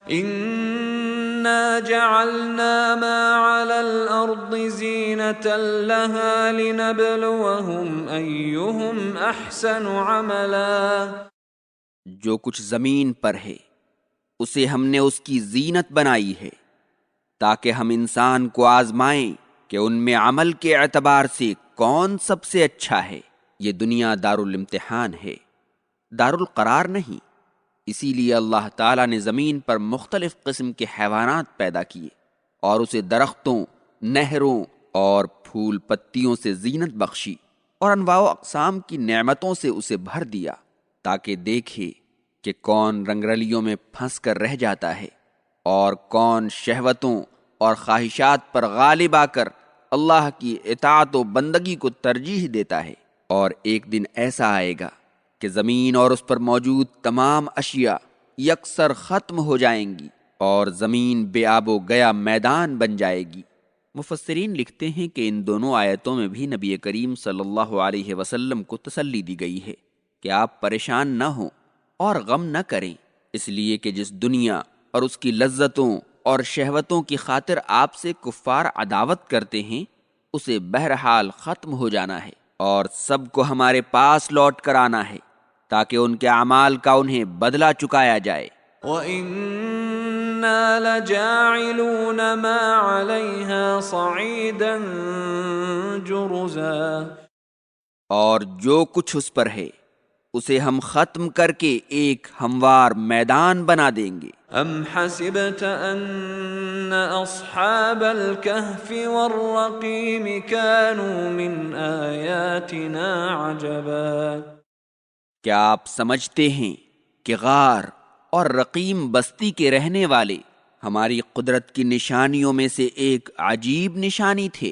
إنا جعلنا ما على الأرض زينة لها لنبلوهم أيهم أحسن عملا۔ جو کچھ زمین پر ہے اسے ہم نے اس کی زینت بنائی ہے تاکہ ہم انسان کو آزمائیں کہ ان میں عمل کے اعتبار سے کون سب سے اچھا ہے۔ یہ دنیا دارالامتحان ہے، دارالقرار نہیں۔ اسی لیے اللہ تعالیٰ نے زمین پر مختلف قسم کے حیوانات پیدا کیے اور اسے درختوں، نہروں اور پھول پتیوں سے زینت بخشی اور انواع و اقسام کی نعمتوں سے اسے بھر دیا تاکہ دیکھے کہ کون رنگرلیوں میں پھنس کر رہ جاتا ہے اور کون شہوتوں اور خواہشات پر غالب آ کر اللہ کی اطاعت و بندگی کو ترجیح دیتا ہے۔ اور ایک دن ایسا آئے گا کہ زمین اور اس پر موجود تمام اشیاء یکسر ختم ہو جائیں گی اور زمین بے آب و گیا میدان بن جائے گی۔ مفسرین لکھتے ہیں کہ ان دونوں آیتوں میں بھی نبی کریم صلی اللہ علیہ وسلم کو تسلی دی گئی ہے کہ آپ پریشان نہ ہوں اور غم نہ کریں، اس لیے کہ جس دنیا اور اس کی لذتوں اور شہوتوں کی خاطر آپ سے کفار عداوت کرتے ہیں اسے بہرحال ختم ہو جانا ہے اور سب کو ہمارے پاس لوٹ کر آنا ہے تاکہ ان کے اعمال کا انہیں بدلہ چکایا جائے۔ وَإِنَّا لَجَاعِلُونَ مَا عَلَيْهَا صَعِيدًا جُرُزًا، اور جو کچھ اس پر ہے اسے ہم ختم کر کے ایک ہموار میدان بنا دیں گے۔ ام حسبت ان اصحاب الكهف والرقيم كانوا من آیاتنا عجبا، کیا آپ سمجھتے ہیں کہ غار اور رقیم بستی کے رہنے والے ہماری قدرت کی نشانیوں میں سے ایک عجیب نشانی تھے؟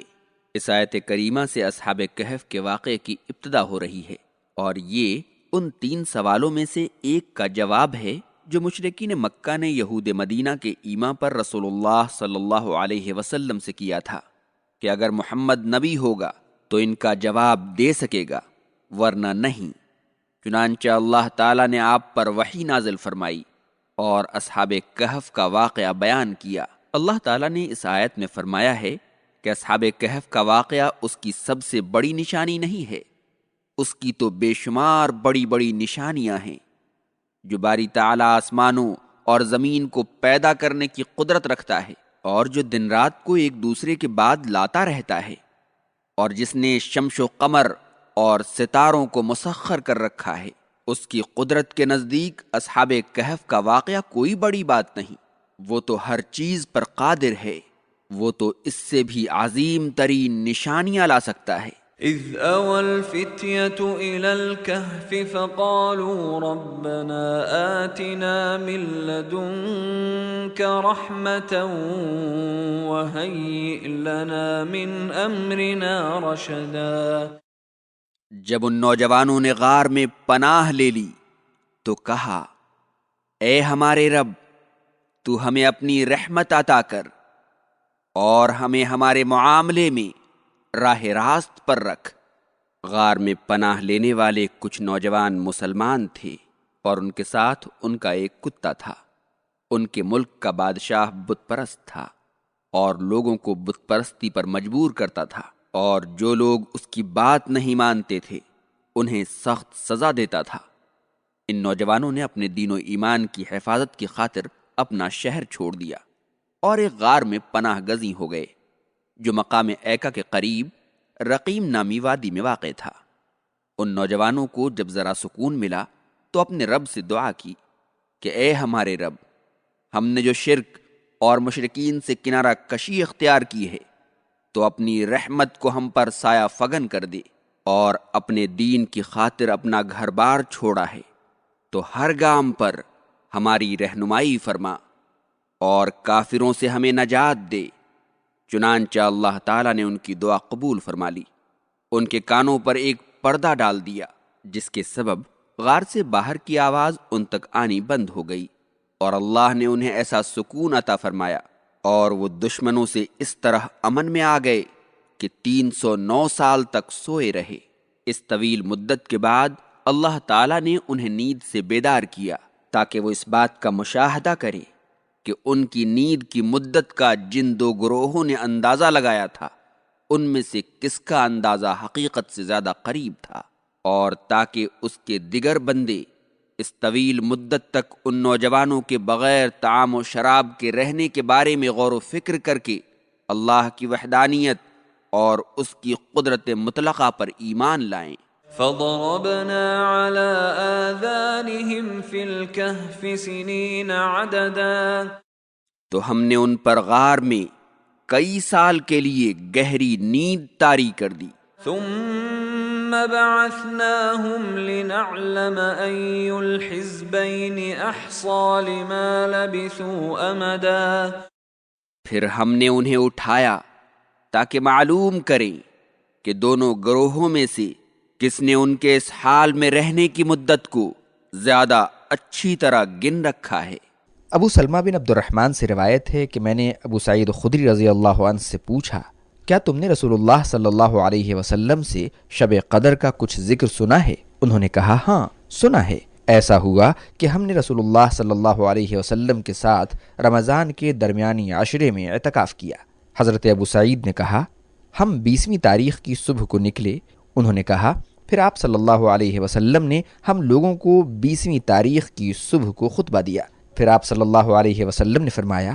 اس آیت کریمہ سے اصحاب کہف کے واقعے کی ابتدا ہو رہی ہے اور یہ ان 3 سوالوں میں سے ایک کا جواب ہے جو مشرکین مکہ نے یہود مدینہ کے ایمان پر رسول اللہ صلی اللہ علیہ وسلم سے کیا تھا کہ اگر محمد نبی ہوگا تو ان کا جواب دے سکے گا ورنہ نہیں۔ چنانچہ اللہ تعالیٰ نے آپ پر وحی نازل فرمائی اور اصحاب کہف کا واقعہ بیان کیا۔ اللہ تعالیٰ نے اس آیت میں فرمایا ہے کہ اصحاب کہف کا واقعہ اس کی سب سے بڑی نشانی نہیں ہے، اس کی تو بے شمار بڑی بڑی نشانیاں ہیں۔ جو باری تعالیٰ آسمانوں اور زمین کو پیدا کرنے کی قدرت رکھتا ہے اور جو دن رات کو ایک دوسرے کے بعد لاتا رہتا ہے اور جس نے شمس و قمر اور ستاروں کو مسخر کر رکھا ہے، اس کی قدرت کے نزدیک اصحاب کہف کا واقعہ کوئی بڑی بات نہیں۔ وہ تو ہر چیز پر قادر ہے، وہ تو اس سے بھی عظیم ترین نشانیاں لا سکتا ہے۔ اذ اوى الفتية الى الكهف فقالوا ربنا آتنا من لدنك رحمة وهيئ لنا من امرنا رشدا۔ جب ان نوجوانوں نے غار میں پناہ لے لی تو کہا، اے ہمارے رب، تو ہمیں اپنی رحمت عطا کر اور ہمیں ہمارے معاملے میں راہ راست پر رکھ۔ غار میں پناہ لینے والے کچھ نوجوان مسلمان تھے اور ان کے ساتھ ان کا ایک کتا تھا۔ ان کے ملک کا بادشاہ بت پرست تھا اور لوگوں کو بت پرستی پر مجبور کرتا تھا، اور جو لوگ اس کی بات نہیں مانتے تھے انہیں سخت سزا دیتا تھا۔ ان نوجوانوں نے اپنے دین و ایمان کی حفاظت کی خاطر اپنا شہر چھوڑ دیا اور ایک غار میں پناہ گزیں ہو گئے جو مقام ایکا کے قریب رقیم نامی وادی میں واقع تھا۔ ان نوجوانوں کو جب ذرا سکون ملا تو اپنے رب سے دعا کی کہ اے ہمارے رب، ہم نے جو شرک اور مشرکین سے کنارہ کشی اختیار کی ہے تو اپنی رحمت کو ہم پر سایہ فگن کر دے، اور اپنے دین کی خاطر اپنا گھر بار چھوڑا ہے تو ہر گام پر ہماری رہنمائی فرما اور کافروں سے ہمیں نجات دے۔ چنانچہ اللہ تعالیٰ نے ان کی دعا قبول فرما لی۔ ان کے کانوں پر ایک پردہ ڈال دیا جس کے سبب غار سے باہر کی آواز ان تک آنی بند ہو گئی، اور اللہ نے انہیں ایسا سکون عطا فرمایا اور وہ دشمنوں سے اس طرح امن میں آ گئے کہ 309 سال تک سوئے رہے۔ اس طویل مدت کے بعد اللہ تعالیٰ نے انہیں نیند سے بیدار کیا تاکہ وہ اس بات کا مشاہدہ کریں کہ ان کی نیند کی مدت کا جن دو گروہوں نے اندازہ لگایا تھا ان میں سے کس کا اندازہ حقیقت سے زیادہ قریب تھا، اور تاکہ اس کے دیگر بندے اس طویل مدت تک ان نوجوانوں کے بغیر طعام و شراب کے رہنے کے بارے میں غور و فکر کر کے اللہ کی وحدانیت اور اس کی قدرت مطلقہ پر ایمان لائیں۔ فضربنا على آذانهم في الكهف سنين عددا، تو ہم نے ان پر غار میں کئی سال کے لیے گہری نیند طاری کر دی۔ ثم بعثناهم لنعلم أي الحزبين أحصى لما لبثوا أمدا، پھر ہم نے انہیں اٹھایا تاکہ معلوم کریں کہ دونوں گروہوں میں سے کس نے ان کے اس حال میں رہنے کی مدت کو زیادہ اچھی طرح گن رکھا ہے۔ ابو سلمہ بن عبد الرحمن سے روایت ہے کہ میں نے ابو سعید خدری رضی اللہ عنہ سے پوچھا، کیا تم نے رسول اللہ صلی اللہ علیہ وسلم سے شب قدر کا کچھ ذکر سنا ہے؟ انہوں نے کہا ہاں سنا ہے۔ ایسا ہوا کہ ہم نے رسول اللہ صلی اللہ علیہ وسلم کے ساتھ رمضان کے درمیانی عشرے میں اعتکاف کیا۔ حضرت ابو سعید نے کہا ہم 20ویں تاریخ کی صبح کو نکلے۔ انہوں نے کہا پھر آپ صلی اللہ علیہ وسلم نے ہم لوگوں کو 20ویں تاریخ کی صبح کو خطبہ دیا۔ پھر آپ صلی اللہ علیہ وسلم نے فرمایا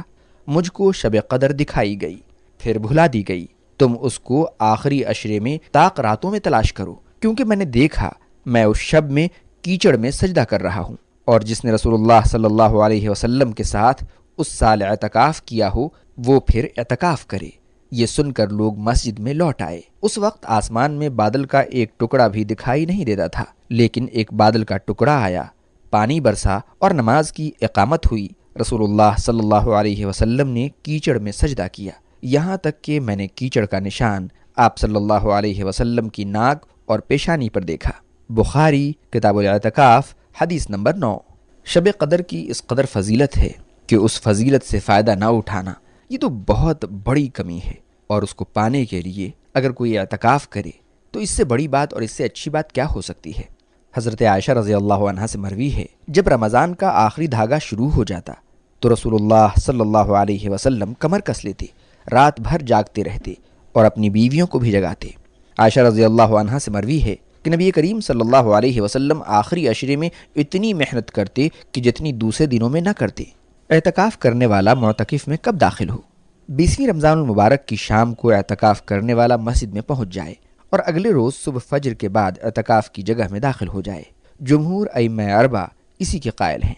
مجھ کو شب قدر دکھائی گئی، پھر بھلا دی گئی، تم اس کو آخری عشرے میں طاق راتوں میں تلاش کرو، کیونکہ میں نے دیکھا میں اس شب میں کیچڑ میں سجدہ کر رہا ہوں، اور جس نے رسول اللہ صلی اللہ علیہ وسلم کے ساتھ اس سال اعتکاف کیا ہو وہ پھر اعتکاف کرے۔ یہ سن کر لوگ مسجد میں لوٹ آئے۔ اس وقت آسمان میں بادل کا ایک ٹکڑا بھی دکھائی نہیں دیتا تھا، لیکن ایک بادل کا ٹکڑا آیا، پانی برسا اور نماز کی اقامت ہوئی۔ رسول اللہ صلی اللہ علیہ وسلم نے کیچڑ میں سجدہ کیا، یہاں تک کہ میں نے کیچڑ کا نشان آپ صلی اللہ علیہ وسلم کی ناک اور پیشانی پر دیکھا۔ بخاری کتاب الاعتکاف حدیث نمبر 9۔ شب قدر کی اس قدر فضیلت ہے کہ اس فضیلت سے فائدہ نہ اٹھانا یہ تو بہت بڑی کمی ہے، اور اس کو پانے کے لیے اگر کوئی اعتکاف کرے تو اس سے بڑی بات اور اس سے اچھی بات کیا ہو سکتی ہے۔ حضرت عائشہ رضی اللہ عنہا سے مروی ہے جب رمضان کا آخری دھاگا شروع ہو جاتا تو رسول اللہ صلی اللہ علیہ وسلم کمر کس لیتے، رات بھر جاگتے رہتے اور اپنی بیویوں کو بھی جگاتے۔ عائشہ رضی اللہ عنہا سے مروی ہے کہ نبی کریم صلی اللہ علیہ وسلم آخری عشرے میں اتنی محنت کرتے کہ جتنی دوسرے دنوں میں نہ کرتے۔ اعتکاف کرنے والا معتکف میں کب داخل ہو؟ 20ویں رمضان المبارک کی شام کو اعتکاف کرنے والا مسجد میں پہنچ جائے اور اگلے روز صبح فجر کے بعد اعتکاف کی جگہ میں داخل ہو جائے۔ جمہور ائمہ اربعہ اسی کے قائل ہیں۔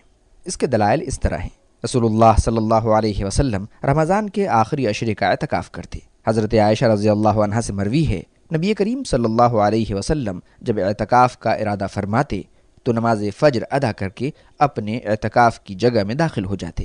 اس کے دلائل اس طرح ہیں۔ رسول اللہ صلی اللہ علیہ وسلم رمضان کے آخری عشرے کا اعتکاف کرتے۔ حضرت عائشہ رضی اللہ عنہا سے مروی ہے نبی کریم صلی اللہ علیہ وسلم جب اعتکاف کا ارادہ فرماتے تو نماز فجر ادا کر کے اپنے اعتکاف کی جگہ میں داخل ہو جاتے۔